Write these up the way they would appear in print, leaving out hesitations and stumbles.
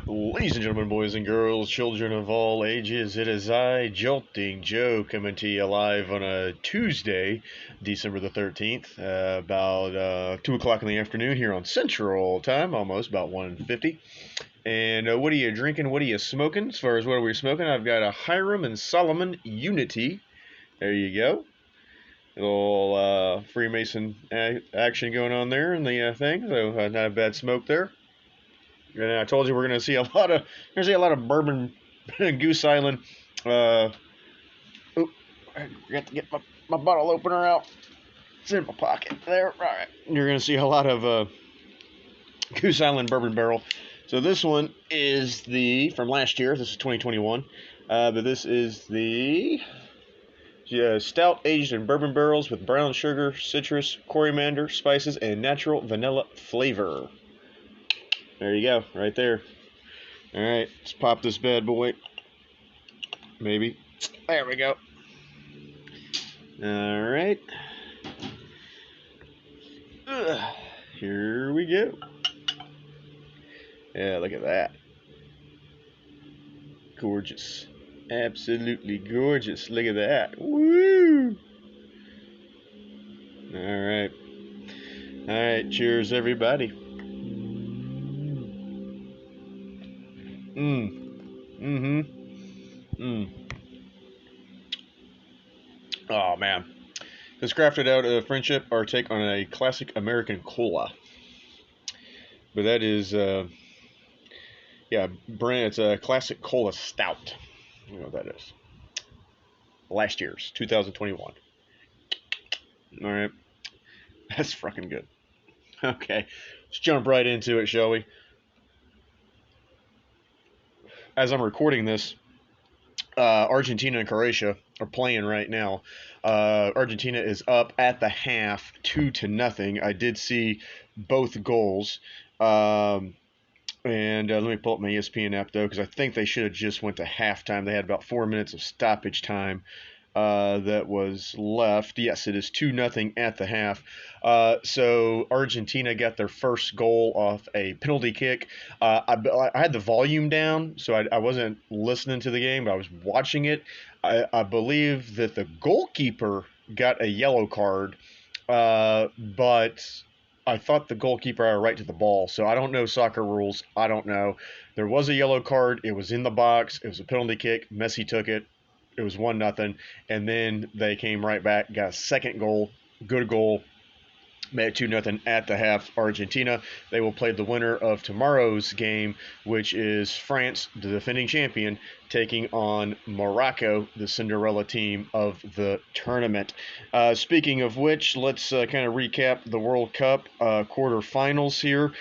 Ladies and gentlemen, boys and girls, children of all ages, it is I, Jolting Joe, coming to you live on a Tuesday, December the 13th, about 2 o'clock in the afternoon here on Central Time, almost about 1:50. And what are you drinking? What are you smoking? As far as what are we smoking, I've got a Hiram and Solomon Unity. There you go. A little Freemason action going on there in the thing, so not a bad smoke there. And I told you we're gonna see a lot of bourbon Goose Island. Uh, I got to get my bottle opener out. It's in my pocket there. All right. You're gonna see a lot of Goose Island bourbon barrel. So this one is from last year. This is 2021, but this is the stout aged in bourbon barrels with brown sugar, citrus, coriander, spices, and natural vanilla flavor. There you go, right there. All right, let's pop this bad boy. Maybe. There we go. All right. Here we go. Yeah, look at that. Gorgeous. Absolutely gorgeous. Look at that. Woo! All right. All right. Cheers, everybody. Oh, man. This crafted out of friendship, our take on a classic American cola. But that is, brand. It's a classic cola stout. You know what that is. Last year's, 2021. All right. That's fucking good. Okay. Let's jump right into it, shall we? As I'm recording this, Argentina and Croatia are playing right now. Argentina is up at the half, 2-0. I did see both goals. And let me pull up my ESPN app, though, because I think they should have just went to halftime. They had about 4 minutes of stoppage time that was left. Yes, it is 2-0 at the half. So Argentina got their first goal off a penalty kick. I had the volume down, so I wasn't listening to the game, but I was watching it. I believe that the goalkeeper got a yellow card, but I thought the goalkeeper had a right to the ball, so I don't know soccer rules. I don't know. There was a yellow card. It was in the box. It was a penalty kick. Messi took it. It was 1-0, and then they came right back, got a second goal, good goal, made it 2-0 at the half. Argentina, they will play the winner of tomorrow's game, which is France, the defending champion, taking on Morocco, the Cinderella team of the tournament. Speaking of which, let's kind of recap the World Cup quarterfinals here.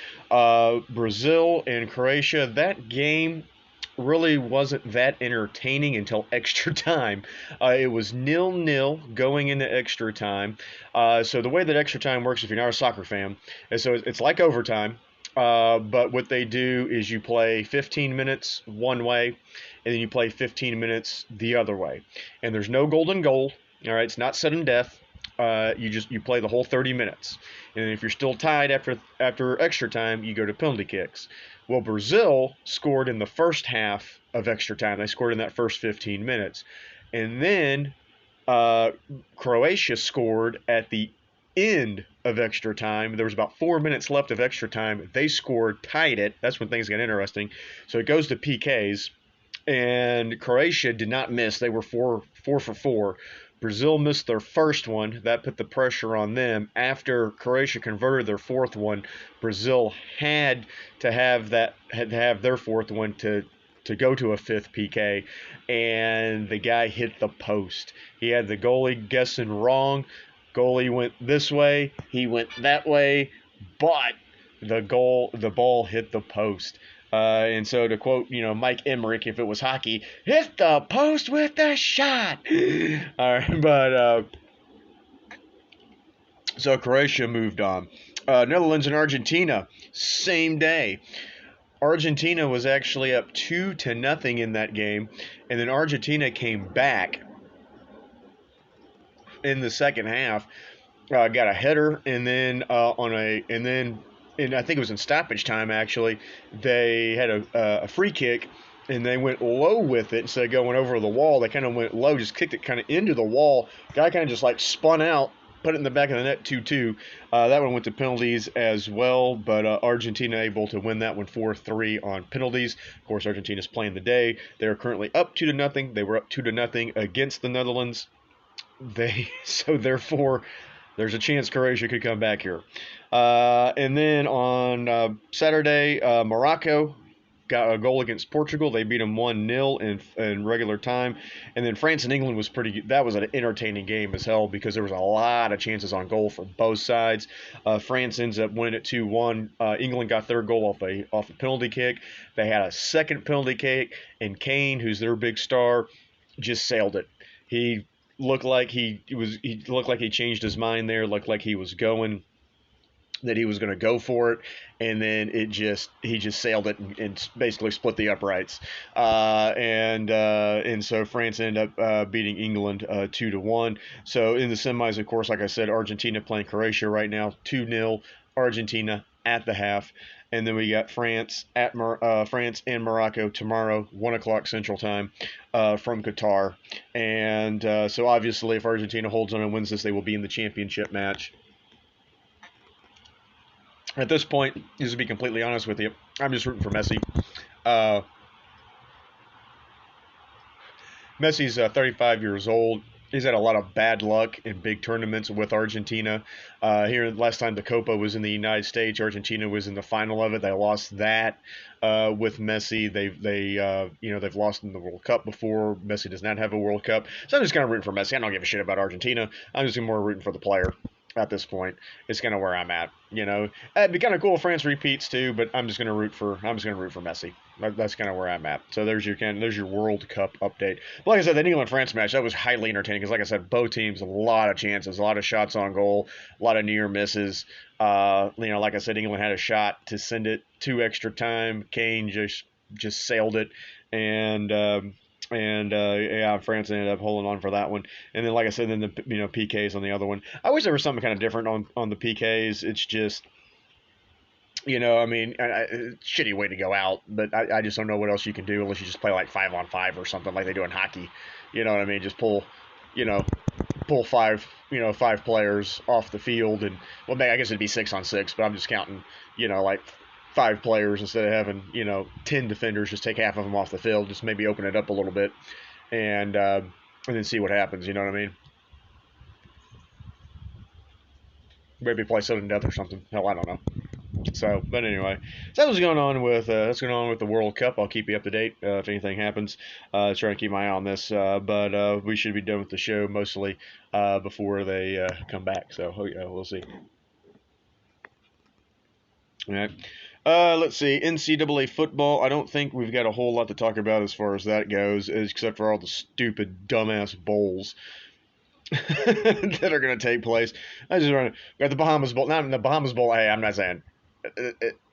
Brazil and Croatia, that game really wasn't that entertaining until extra time. It was 0-0 going into extra time. So the way that extra time works, if you're not a soccer fan, is so it's like overtime. But what they do is you play 15 minutes one way, and then you play 15 minutes the other way. And there's no golden goal. All right, it's not sudden death. You play the whole 30 minutes, and if you're still tied after extra time, you go to penalty kicks. Well, Brazil scored in the first half of extra time. They scored in that first 15 minutes, and then Croatia scored at the end of extra time. There was about 4 minutes left of extra time. They scored, tied it. That's when things get interesting. So it goes to PKs, and Croatia did not miss. They were four for four. Brazil missed their first one. That put the pressure on them. After Croatia converted their fourth one, Brazil had to have their fourth one to go to a fifth PK, and the guy hit the post. He had the goalie guessing wrong. Goalie went this way, he went that way, but the ball hit the post. And so to quote, Mike Emmerich, if it was hockey, hit the post with the shot. All right, but so Croatia moved on. Netherlands and Argentina, same day. Argentina was actually up 2-0 in that game, and then Argentina came back in the second half, got a header, and then and I think it was in stoppage time actually, they had a free kick and they went low with it instead of going over the wall. They kind of went low, just kicked it kind of into the wall. Guy kind of just like spun out, put it in the back of the net, 2-2. That one went to penalties as well, but Argentina able to win that one 4-3 on penalties. Of course, Argentina's playing the day. They're currently up 2-0. They were up 2-0 against the Netherlands. So therefore, there's a chance Croatia could come back here. And then on Saturday, Morocco got a goal against Portugal. They beat them 1-0 in regular time. And then France and England was pretty good. That was an entertaining game as hell because there was a lot of chances on goal for both sides. France ends up winning it 2-1. England got their goal off a penalty kick. They had a second penalty kick, and Kane, who's their big star, just sailed it. He looked like he changed his mind there, looked like he was going to go for it, and then he just sailed it and basically split the uprights, and so France ended up beating England 2-1. So in the semis, of course, like I said, Argentina playing Croatia right now, 2-0 Argentina at the half, and then we got France and Morocco tomorrow, 1:00 Central Time, from Qatar, and so obviously if Argentina holds on and wins this, they will be in the championship match. At this point, just to be completely honest with you, I'm just rooting for Messi. Messi's 35 years old. He's had a lot of bad luck in big tournaments with Argentina. Here, last time the Copa was in the United States, Argentina was in the final of it. They lost that with Messi. They've lost in the World Cup before. Messi does not have a World Cup, so I'm just kind of rooting for Messi. I don't give a shit about Argentina. I'm just more rooting for the player. At this point, it's kind of where I'm at. It'd be kind of cool if France repeats too, but I'm just gonna root for Messi. That's kind of where I'm at. So there's your World Cup update. But like I said, the England-France match, that was highly entertaining because, like I said, both teams a lot of chances, a lot of shots on goal, a lot of near misses. Like I said, England had a shot to send it to extra time. Kane just sailed it, and France ended up holding on for that one. And then, like I said, then the PKs on the other one. I wish there was something kind of different on the PKs. It's just, shitty way to go out. But I just don't know what else you can do unless you just play like 5-on-5 or something like they do in hockey. You know what I mean? Just pull five players off the field, and well, I guess it'd be 6-on-6. But I'm just counting, like 5 players instead of having 10 defenders. Just take half of them off the field. Just maybe open it up a little bit, and then see what happens. You know what I mean? Maybe play sudden death or something. Hell, I don't know. So, but anyway, so that's what's going on with the World Cup. I'll keep you up to date if anything happens. Trying to keep my eye on this, but we should be done with the show mostly before they come back. So we'll see. All right. Let's see. NCAA football. I don't think we've got a whole lot to talk about as far as that goes, except for all the stupid, dumbass bowls that are going to take place. I just want to got the Bahamas Bowl. Not in the Bahamas Bowl. Hey, I'm not saying.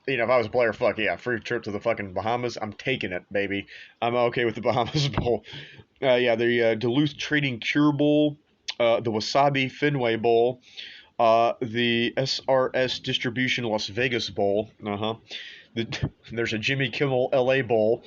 If I was a player, fuck yeah, free trip to the fucking Bahamas. I'm taking it, baby. I'm okay with the Bahamas Bowl. The Duluth Trading Cure Bowl, the Wasabi Fenway Bowl. The SRS Distribution Las Vegas Bowl. There's a Jimmy Kimmel LA Bowl.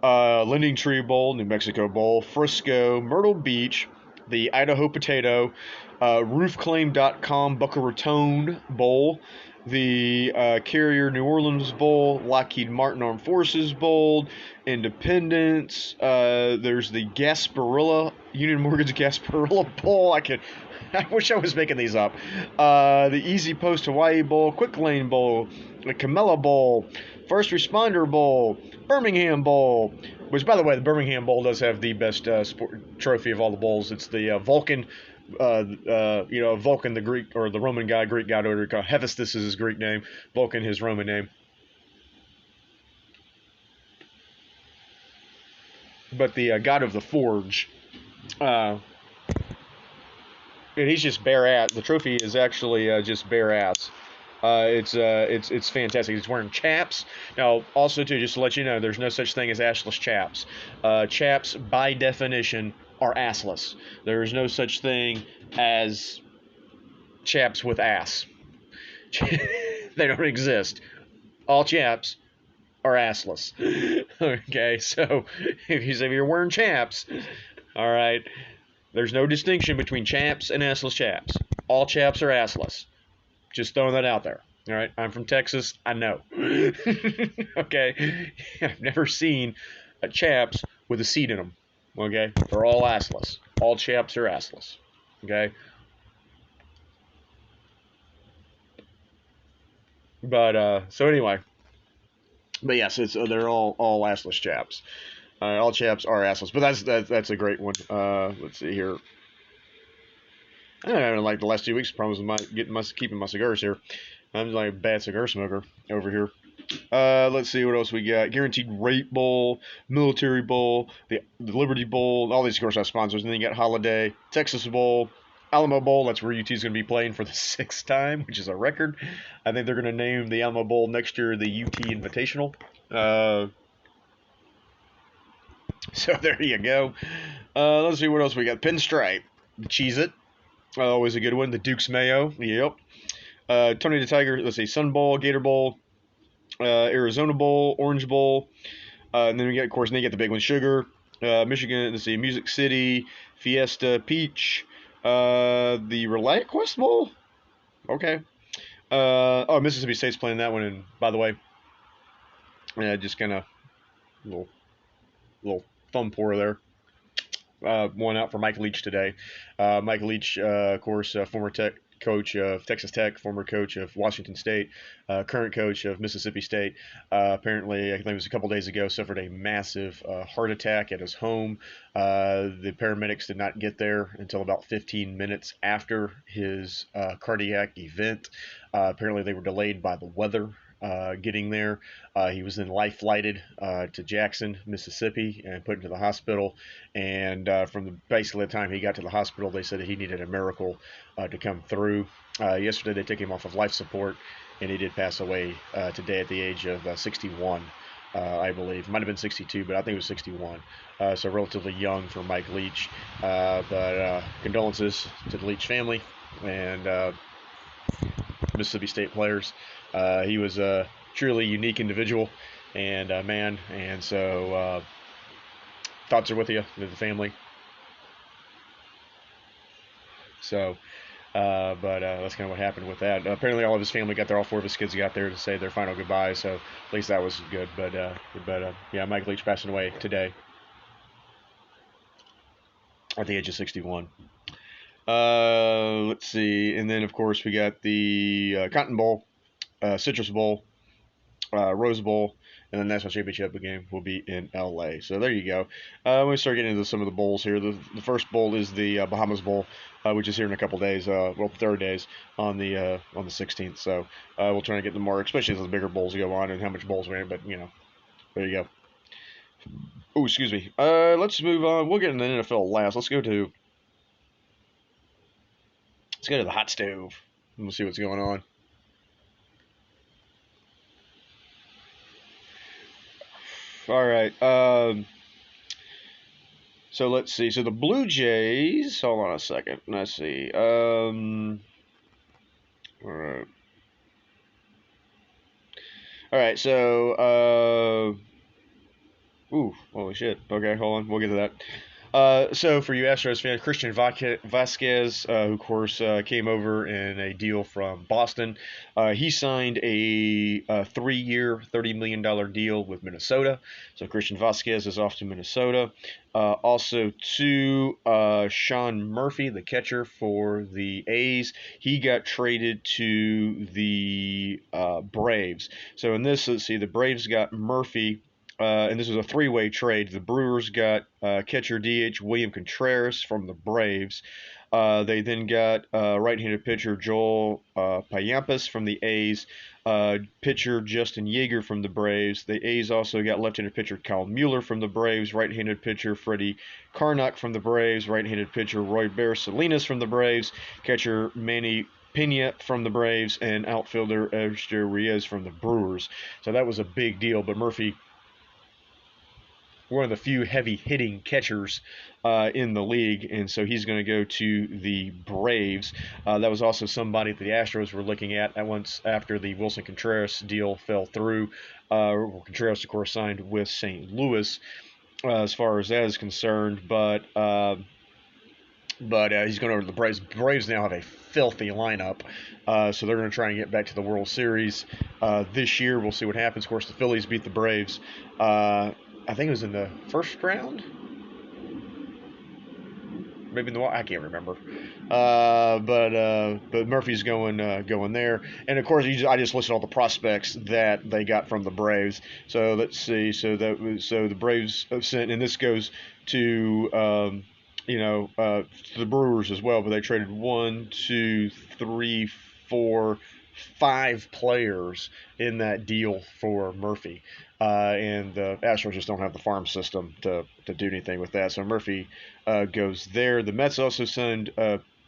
Lending Tree Bowl, New Mexico Bowl. Frisco, Myrtle Beach. The Idaho Potato. Roofclaim.com Boca Raton Bowl. The Carrier New Orleans Bowl, Lockheed Martin Armed Forces Bowl, Independence. There's the Gasparilla, Union Mortgage Gasparilla Bowl. I wish I was making these up. The Easy Post Hawaii Bowl, Quick Lane Bowl, the Camella Bowl, First Responder Bowl, Birmingham Bowl. Which, by the way, the Birmingham Bowl does have the best trophy of all the bowls. It's the Vulcan. Vulcan, the Greek or the Roman guy, Greek god order. Hephaestus is his Greek name. Vulcan, his Roman name. But the god of the forge, and he's just bare ass. The trophy is actually just bare ass. It's fantastic. He's wearing chaps. Now, also too, just to let you know, there's no such thing as assless chaps. Chaps, by definition, are assless. There is no such thing as chaps with ass. They don't exist. All chaps are assless. Okay, so if you're wearing chaps, all right, there's no distinction between chaps and assless chaps. All chaps are assless. Just throwing that out there. All right, I'm from Texas. I know. Okay, I've never seen a chaps with a seat in them. Okay, they're all assless. All chaps are assless. Okay, but so anyway, but yes, it's they're all assless chaps. All chaps are assless, but that's a great one. Let's see here. I don't know, like the last 2 weeks, problems with keeping my cigars here. I'm like a bad cigar smoker over here. Let's see what else we got. Guaranteed Rate Bowl, Military Bowl, the Liberty Bowl. All these, of course, have sponsors. And then you got Holiday, Texas Bowl, Alamo Bowl. That's where UT is going to be playing for the 6th time, which is a record. I think they're going to name the Alamo Bowl next year the UT Invitational. So there you go. Let's see what else we got. Pinstripe, Cheez-It. Always a good one. The Duke's Mayo. Yep. Tony the Tiger. Let's see. Sun Bowl, Gator Bowl, Arizona Bowl, Orange Bowl. And then we get, of course, then you get the big one, Sugar. Michigan. Let's see. Music City, Fiesta, Peach. The Reliant Quest Bowl. Okay. Mississippi State's playing that one. And by the way, just kind of little thumb pour there. One out for Mike Leach today. Mike Leach, of course, former coach of Texas Tech, former coach of Washington State, current coach of Mississippi State. Apparently, I think it was a couple days ago, suffered a massive heart attack at his home. The paramedics did not get there until about 15 minutes after his cardiac event. Apparently, they were delayed by the weather. Getting there. He was then life flighted to Jackson, Mississippi, and put into the hospital. And from basically the time he got to the hospital, they said that he needed a miracle to come through. Yesterday, they took him off of life support, and he did pass away today at the age of 61. I believe. Might have been 62, but I think it was 61. So relatively young for Mike Leach. But condolences to the Leach family and Mississippi State players. He was a truly unique individual and man, and so thoughts are with you, the family. So, but that's kind of what happened with that. Apparently, all of his family got there. All 4 of his kids got there to say their final goodbye. So at least that was good. But yeah, Mike Leach passing away today at the age of 61. Let's see, and then of course we got the Cotton Bowl, Citrus Bowl, Rose Bowl, and the National Championship game will be in LA. So there you go. We start getting into some of the bowls here. The first bowl is the Bahamas Bowl, which is here in a couple days. 3 days on the 16th. So we'll try to get them more, especially as the bigger bowls go on and how much bowls we're in. But there you go. Oh, excuse me. Let's move on. We'll get into the NFL last. Let's go to the hot stove and we'll see what's going on. All right. So let's see. So the Blue Jays. Hold on a second. Let's see. All right. All right. So. Ooh. Holy shit. Okay. Hold on. We'll get to that. So for you Astros fans, Christian Vasquez, who of course came over in a deal from Boston, he signed a 3-year, $30 million deal with Minnesota. So Christian Vasquez is off to Minnesota. Also to Sean Murphy, the catcher for the A's, he got traded to the Braves. So in this, let's see, the Braves got Murphy. And this was a 3-way trade. The Brewers got catcher DH William Contreras from the Braves. They then got right-handed pitcher Joel Payampas from the A's, pitcher Justin Yeager from the Braves. The A's also got left-handed pitcher Kyle Mueller from the Braves, right-handed pitcher Freddie Carnock from the Braves, right-handed pitcher Roy Bear Salinas from the Braves, catcher Manny Pena from the Braves, and outfielder Esteury Reyes from the Brewers. So that was a big deal, but Murphy one of the few heavy hitting catchers in the league, and so he's going to go to the Braves. That was also somebody that the Astros were looking at once after the Wilson Contreras deal fell through. Contreras, of course, signed with St. Louis as far as that is concerned, but he's going over to the Braves. Braves now have a filthy lineup, so they're going to try and get back to the World Series this year. We'll see what happens. Of course, the Phillies beat the Braves. I think it was in the first round. Maybe in the I can't remember. But Murphy's going there, and of course I just listed all the prospects that they got from the Braves. So let's see. So the Braves have sent, and this goes to to the Brewers as well. But they traded 1, 2, 3, 4, 5 players in that deal for Murphy. And the Astros just don't have the farm system to do anything with that. So Murphy goes there. The Mets also signed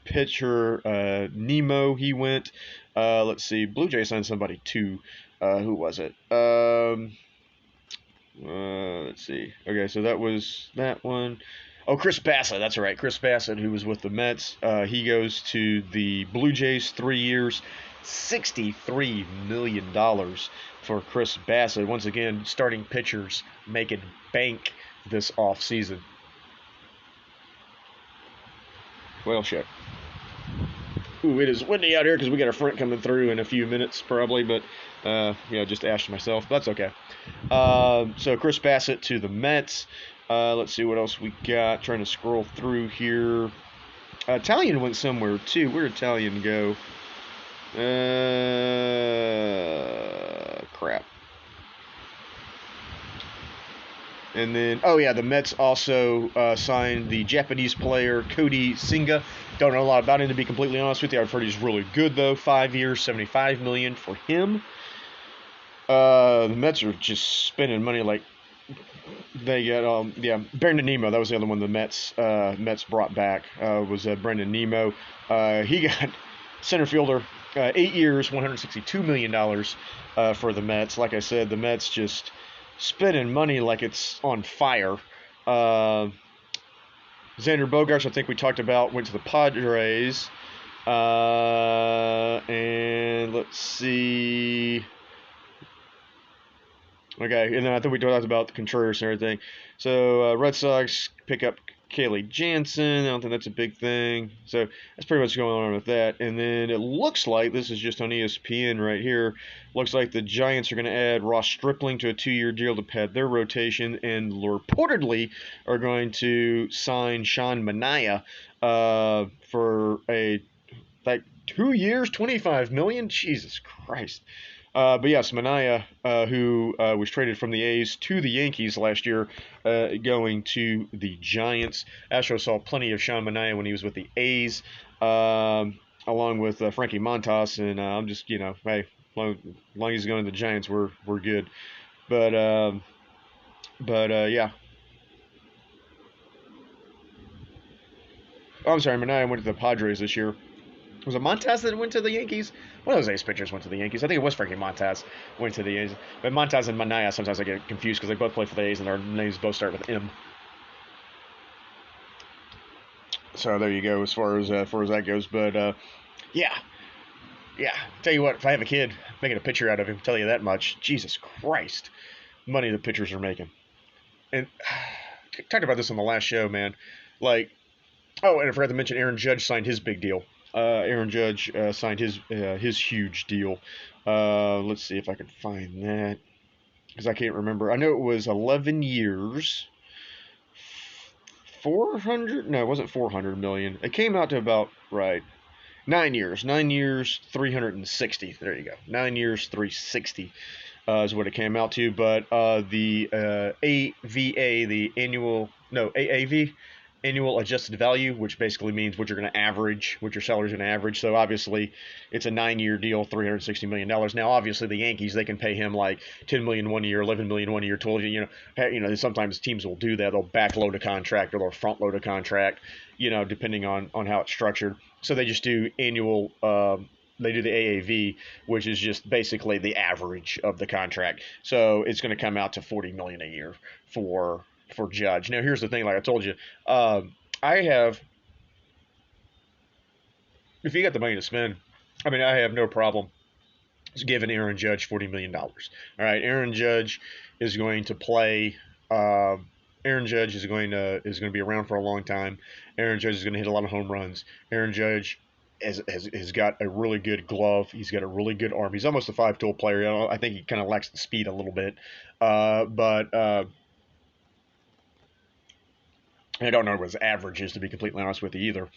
pitcher Nemo. He went. Let's see. Blue Jays signed somebody too. Who was it? Let's see. Okay, so that was that one. Oh, Chris Bassett. That's right. Chris Bassett, who was with the Mets. He goes to the Blue Jays, 3 years, $63 million for Chris Bassett. Once again, starting pitchers making bank this offseason. Well, shit. Ooh, it is windy out here because we got a front coming through in a few minutes, probably, but just ashed myself. That's okay. So Chris Bassett to the Mets. Let's see what else we got. Trying to scroll through here. Italian went somewhere too. Where did Italian go? Crap. And then, the Mets also signed the Japanese player Cody Senga. Don't know a lot about him, to be completely honest with you. I've heard he's really good, though. 5 years, $75 million for him. The Mets are just spending money like they got. Brandon Nimmo. That was the other one the Mets brought back. Was Brandon Nimmo. He got center fielder. 8 years, $162 million for the Mets. Like I said, the Mets just spending money like it's on fire. Xander Bogaerts, I think we talked about, went to the Padres. And let's see. Okay, and then I think we talked about the Contreras and everything. So Red Sox pick up Kaylee Jansen. I don't think that's a big thing. So that's pretty much going on with that. And then it looks like, this is just on ESPN right here, looks like the Giants are going to add Ross Stripling to a 2-year deal to pad their rotation, and reportedly are going to sign Sean Manaea for 2 years, $25 million. Jesus Christ. But yes, Manaea, who was traded from the A's to the Yankees last year, going to the Giants. Astros saw plenty of Sean Manaea when he was with the A's, along with Frankie Montas, and I'm just, hey, as long as he's going to the Giants, we're good. But yeah. Oh, I'm sorry, Manaea went to the Padres this year. Was it Montas that went to the Yankees? One of those A's pitchers went to the Yankees. I think it was Frankie Montas went to the A's. But Montas and Manaea, sometimes I get confused because they both play for the A's and their names both start with M. So there you go as far as that goes. But yeah. Tell you what, if I have a kid, making a pitcher out of him, tell you that much. Jesus Christ, money the pitchers are making. And talked about this on the last show, man. And I forgot to mention Aaron Judge signed his big deal. Aaron Judge signed his huge deal. Let's see if I can find that, because I can't remember. I know it was 11 years, 400. No, it wasn't 400 million. It came out to about 9 years. 9 years, 360. There you go. 9 years, 360 is what it came out to. But the AVA, the AAV. Annual adjusted value, which basically means what you're going to average, what your salary's going to average. So obviously, it's a 9-year deal, $360 million. Now, obviously, the Yankees, they can pay him like $10 million 1 year, $11 million 1 year, 12 year. Sometimes teams will do that. They'll backload a contract or they'll front load a contract, depending on how it's structured. So they just do annual. They do the AAV, which is just basically the average of the contract. So it's going to come out to $40 million a year for for Judge. Now, here's the thing. Like I told you, I have. If you got the money to spend, I mean, I have no problem giving Aaron Judge $40 million. All right, Aaron Judge is going to play. Uh, Aaron Judge is going to be around for a long time. Aaron Judge is going to hit a lot of home runs. Aaron Judge has got a really good glove. He's got a really good arm. He's almost a five-tool player. I think he kind of lacks the speed a little bit, but I don't know what his average is, to be completely honest with you, either.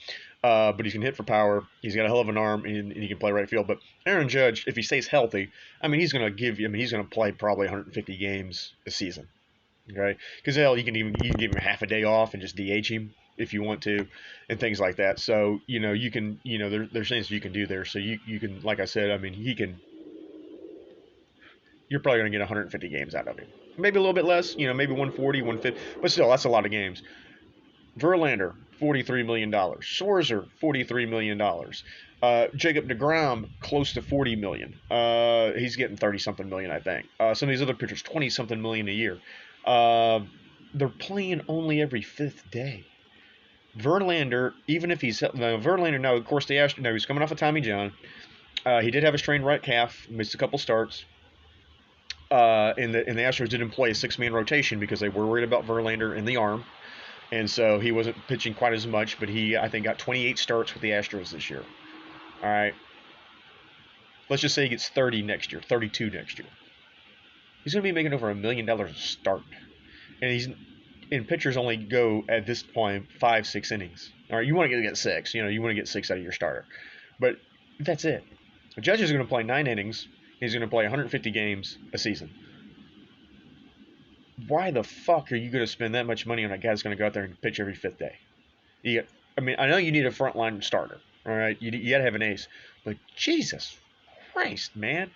But he can hit for power. He's got a hell of an arm, and he can play right field. But Aaron Judge, if he stays healthy, I mean, he's going to give you. I mean, he's going to play probably 150 games a season. Okay, because hell, you can give him half a day off and just DH him if you want to, and things like that. So you can there's things you can do there. So you can, like I said, I mean, he can. You're probably going to get 150 games out of him. Maybe a little bit less. Maybe 140, 150, but still, that's a lot of games. Verlander, $43 million. Scherzer, $43 million. Jacob deGrom, close to $40 million. He's getting 30-something million, I think. Some of these other pitchers, 20-something million a year. They're playing only every fifth day. Verlander, even if he's Verlander now, of course, he's coming off of Tommy John. He did have a strained right calf, missed a couple starts. And the Astros did employ a six-man rotation because they were worried about Verlander in the arm. And so he wasn't pitching quite as much, but he, I think, got 28 starts with the Astros this year. All right. Let's just say he gets 30 next year, 32 next year. He's going to be making over $1 million a start. And pitchers only go, at this point, 5-6 innings. All right, you want to get 6. You want to get 6 out of your starter. But that's it. The Judge is going to play 9 innings. He's going to play 150 games a season. Why the fuck are you going to spend that much money on a guy that's going to go out there and pitch every fifth day? I know you need a frontline starter, all right? You got to have an ace. But Jesus Christ, man,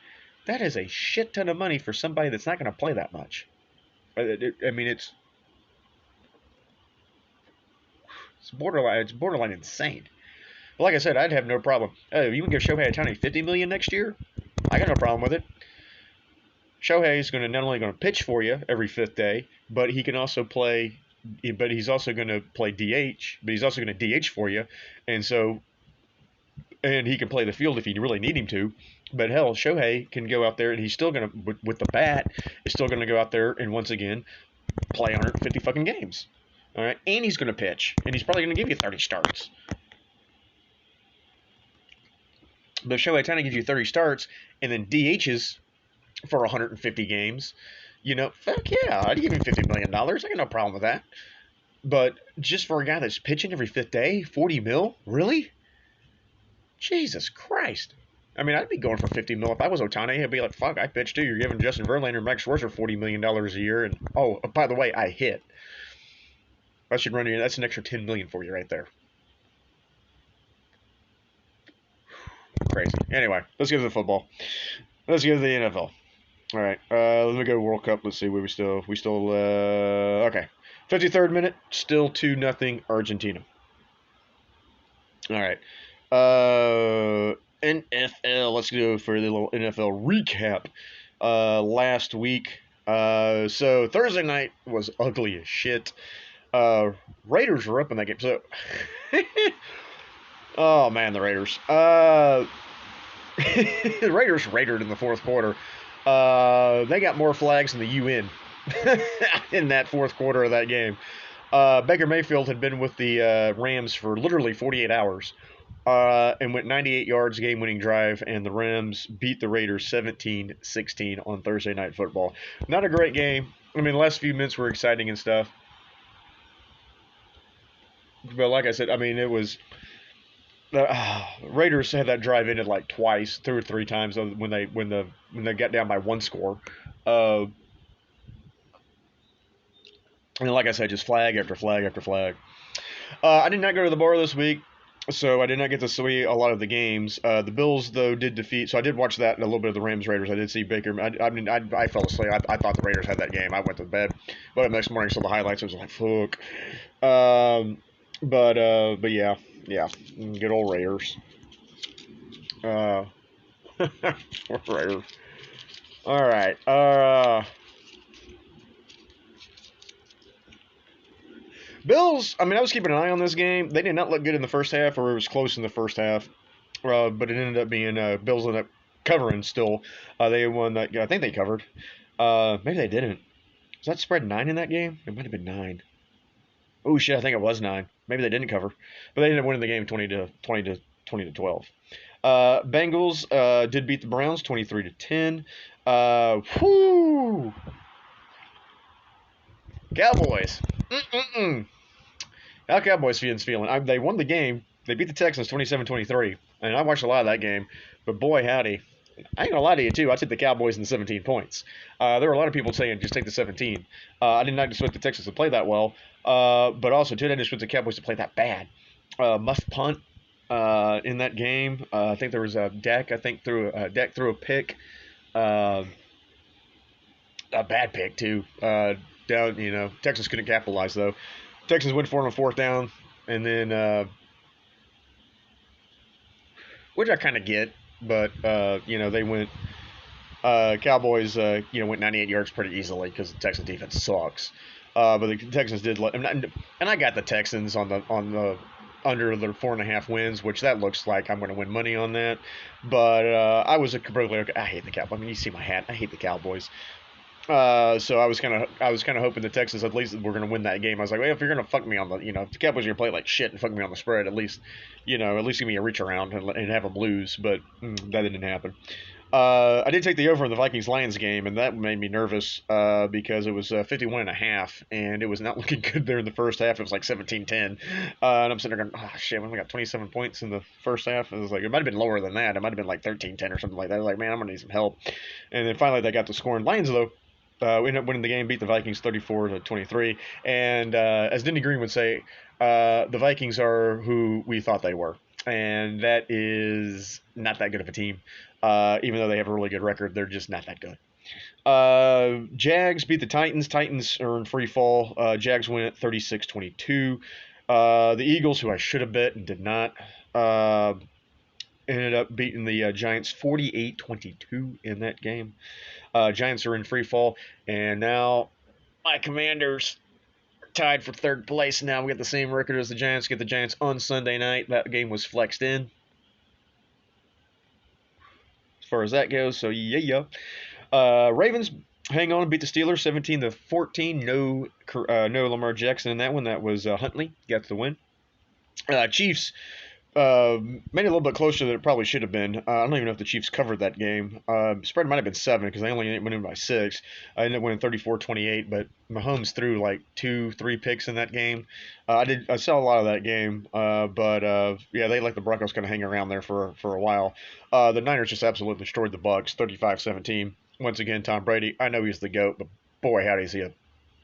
that is a shit ton of money for somebody that's not going to play that much. It's borderline insane. But like I said, I'd have no problem. You can give Shohei Ohtani $50 million next year? I got no problem with it. Shohei is not only going to pitch for you every fifth day, but he can also play. But he's also going to play DH. But he's also going to DH for you, and he can play the field if you really need him to. But hell, Shohei can go out there and he's still going to, with the bat, is still going to go out there and once again play 150 fucking games. All right, and he's going to pitch, and he's probably going to give you 30 starts. But if Shohei Ohtani gives you 30 starts and then DHs for 150 games, fuck yeah, I'd give him $50 million. I got no problem with that. But just for a guy that's pitching every fifth day, 40 mil? Really? Jesus Christ. I mean, I'd be going for 50 mil. If I was Ohtani, I'd be like, fuck, I pitch too. You're giving Justin Verlander and Max Scherzer $40 million a year. And, oh, by the way, I hit. I should run you. That's an extra $10 million for you right there. Crazy. Anyway, let's get to the football. Let's get to the NFL. All right, let me go to World Cup. Let's see where we still okay. 53rd minute, still 2-0 Argentina. All right, NFL. Let's go for the little NFL recap. Last week, so Thursday night was ugly as shit. Raiders were up in that game. So, oh man, the Raiders. The Raiders raided in the fourth quarter. They got more flags than the UN in that fourth quarter of that game. Baker Mayfield had been with the Rams for literally 48 hours and went 98 yards, game-winning drive, and the Rams beat the Raiders 17-16 on Thursday Night Football. Not a great game. I mean, the last few minutes were exciting and stuff. But like I said, I mean, it was... Raiders had that drive ended like twice, 2 or 3 times when they got down by 1 score. And like I said, just flag after flag after flag. I did not go to the bar this week, so I did not get to see a lot of the games. The Bills, though, did defeat. So I did watch that and a little bit of the Rams Raiders. I did see Baker. I fell asleep. I thought the Raiders had that game. I went to bed, but the next morning I saw the highlights. I was like, fuck. But yeah. Yeah, good old Raiders. Raiders. All right. Bills. I mean, I was keeping an eye on this game. They did not look good in the first half, or it was close in the first half. But it ended up being Bills ended up covering still. They won that. I think they covered. Maybe they didn't. Was that spread 9 in that game? It might have been 9. Oh shit, I think it was 9. Maybe they didn't cover, but they ended up winning the game 20 to 12. Bengals did beat the Browns 23-10. Whoo! Cowboys. Mm-mm-mm. How Cowboys fans feeling? They won the game. They beat the Texans 27-23, and I watched a lot of that game. But boy, howdy. I ain't gonna lie to you too. I took the Cowboys in the 17 points. There were a lot of people saying just take the 17. I did not expect the Texans to play that well, but also too, I didn't expect the Cowboys to play that bad. Muff punt in that game. I think there was a Dak. I think Dak threw a pick, a bad pick too. Down, Texas couldn't capitalize though. Texans went for it on fourth down, and then which I kind of get, but they went. Cowboys, went 98 yards pretty easily because the Texans defense sucks. But the Texans did, and I got the Texans on the under the 4.5 wins, which that looks like I'm going to win money on that. But I was completely okay. I hate the Cowboys. I mean, you see my hat. I hate the Cowboys. So I was kind of hoping the Texans at least were going to win that game. I was like, well, if you're going to fuck me on the, if the Cowboys are going to play like shit and fuck me on the spread, at least give me a reach around and have them lose. But that didn't happen. I did take the over in the Vikings-Lions game, and that made me nervous because it was 51.5, and it was not looking good there in the first half. It was like 17-10, and I'm sitting there going, oh, shit, we only got 27 points in the first half. It was like, it might have been lower than that. It might have been like 13-10 or something like that. I was like, man, I'm going to need some help. And then finally they got the score. And Lions, though, we ended up winning the game, beat the Vikings 34-23. And as Denny Green would say, the Vikings are who we thought they were. And that is not that good of a team. Even though they have a really good record, they're just not that good. Jags beat the Titans. Titans are in free fall. Jags win at 36-22. The Eagles, who I should have bet and did not, ended up beating the Giants 48-22 in that game. Giants are in free fall, and now my Commanders are tied for third place. Now we get the same record as the Giants. Get the Giants on Sunday night. That game was flexed in. As far as that goes, so yeah. Ravens hang on and beat the Steelers 17-14. No Lamar Jackson in that one. That was Huntley got the win. Chiefs made it a little bit closer than it probably should have been. I don't even know if the Chiefs covered that game. Spread might have been 7 because they only went in by 6. I ended up winning 34-28, but Mahomes threw like 2-3 picks in that game. I saw a lot of that game, but they let the Broncos kind of hang around there for a while. The Niners just absolutely destroyed the Bucs, 35-17. Once again, Tom Brady. I know he's the GOAT, but boy, howdy is he a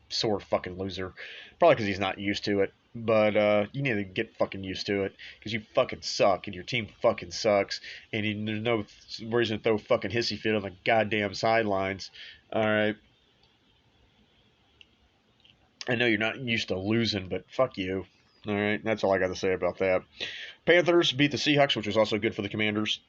sore fucking loser. Probably because he's not used to it. But you need to get fucking used to it because you fucking suck and your team fucking sucks and there's no reason to throw fucking hissy fit on the goddamn sidelines. All right. I know you're not used to losing, but fuck you. All right. That's all I got to say about that. Panthers beat the Seahawks, which was also good for the Commanders.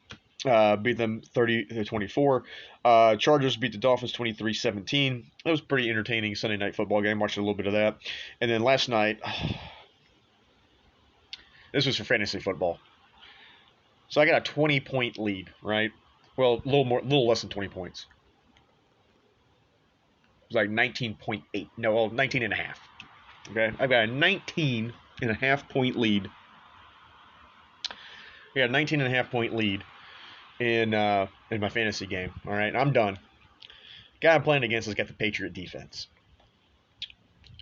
Beat them 30-24. Chargers beat the Dolphins 23-17. That was a pretty entertaining Sunday night football game. Watched a little bit of that. And then last night, this was for fantasy football. So I got a 20-point lead, right? Well, a little less than 20 points. It was like 19.8. No, well, 19 and a half. Okay? I've got a 19 and a half point lead. I got a 19 and a half point lead in my fantasy game. All right, I'm done. Guy I'm playing against has got the Patriot defense.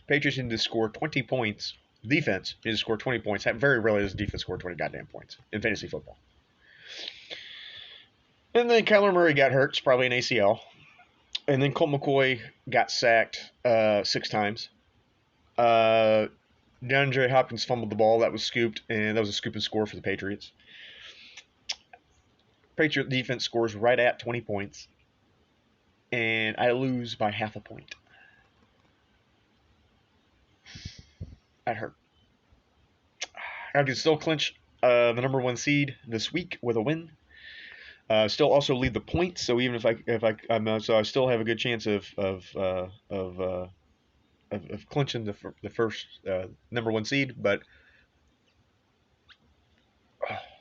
Patriots need to score 20 points. Defense needs to score 20 points. Very rarely does defense score 20 goddamn points in fantasy football. And then Kyler Murray got hurt. It's probably an ACL. And then Colt McCoy got sacked 6 times. DeAndre Hopkins fumbled the ball. That was scooped, and that was a scoop and score for the Patriots. Patriot defense scores right at 20 points, and I lose by half a point. That hurt. I can still clinch the number 1 seed this week with a win. Still also lead the points, so even if I still have a good chance of of clinching the first number one seed. But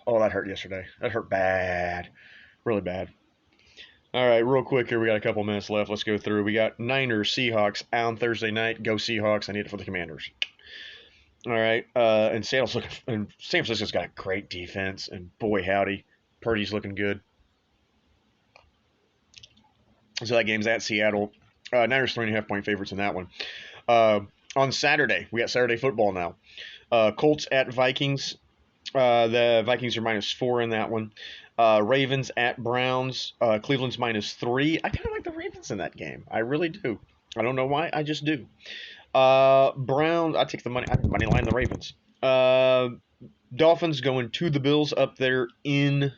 oh, that hurt yesterday. That hurt bad, really bad. All right, real quick here. We got a couple minutes left. Let's go through. We got Niners, Seahawks on Thursday night. Go Seahawks. I need it for the Commanders. All right, and and San Francisco's got a great defense, and boy howdy, Purdy's looking good. So that game's at Seattle. Niners 3.5 point favorites in that one. On Saturday, we got Saturday football now. Colts at Vikings. The Vikings are -4 in that one. Ravens at Browns. Cleveland's -3. I kind of like the Ravens in that game. I really do. I don't know why. I just do. Browns. I take the money line the Ravens. Dolphins going to the Bills up there in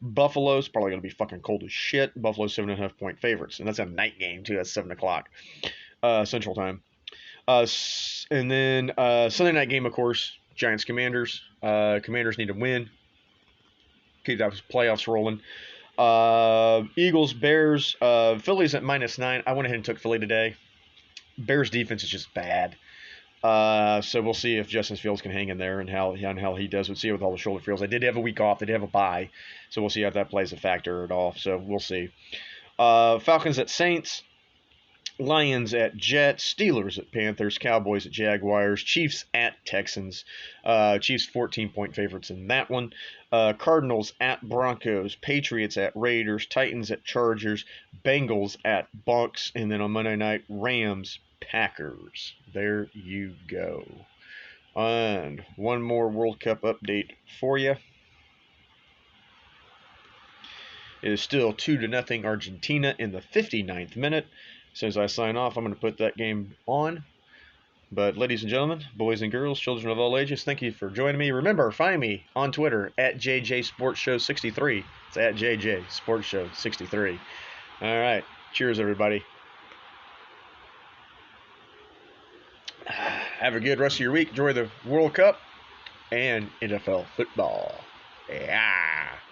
Buffalo's probably going to be fucking cold as shit. Buffalo's 7.5 point favorites, and that's a night game too. That's 7 o'clock Central Time. And then Sunday night game, of course, Giants Commanders. Commanders need to win. Keep those playoffs rolling. Eagles Bears. Philly's at -9. I went ahead and took Philly today. Bears defense is just bad. So we'll see if Justin Fields can hang in there and how he does. We'll see with all the shoulder feels. They did have a week off. They did have a bye. So we'll see how that plays a factor at all. So we'll see. Falcons at Saints. Lions at Jets. Steelers at Panthers. Cowboys at Jaguars. Chiefs at Texans. Chiefs 14-point favorites in that one. Cardinals at Broncos. Patriots at Raiders. Titans at Chargers. Bengals at Bucs. And then on Monday night, Rams Packers. There you go. And one more World Cup update for you. It is still 2-0 Argentina in the 59th minute. As soon as I sign off, I'm going to put that game on. But ladies and gentlemen, boys and girls, children of all ages, thank you for joining me. Remember, find me on Twitter at JJSportsShow63. It's at JJSportsShow63. All right. Cheers, everybody. Have a good rest of your week. Enjoy the World Cup and NFL football. Yeah.